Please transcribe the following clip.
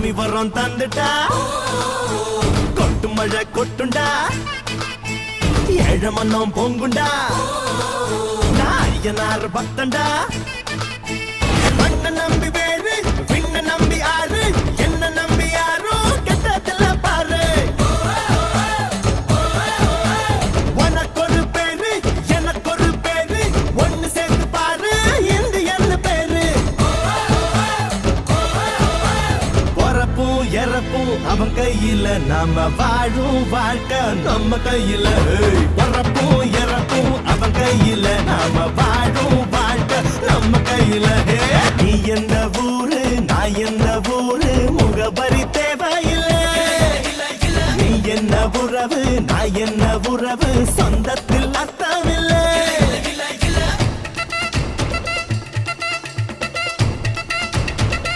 சாமி வரம் தந்துட்டா கொட்டு மழை கொட்டுண்டா ஏழ மன்னம் பொங்குண்டா நாயனார் பக்தண்டா மண்ண நம்பி வேறு விண்ண நம்பி ஆறு என்ன நம்பி யாரோ கெட்டதில்ல பாரு உனக்கொரு பேரு எனக்கொரு பேரு ஒன்னு சேர்த்து பாரு இந்தியன்னு பேரு பொறப்பும் இறப்பும் அவன் கையில நாம வாழும் வாழ்க்கை நம்ம கையில பொறப்பும் இறப்பும் அவன் கையில நாம வாழும் வாழ்க்கை நம்ம கையில நீ எந்த ஊரு நான் எந்த ஊரு முகவரி தேவையில்லை நீ என்ன உறவு நான் என்ன உறவு சொந்த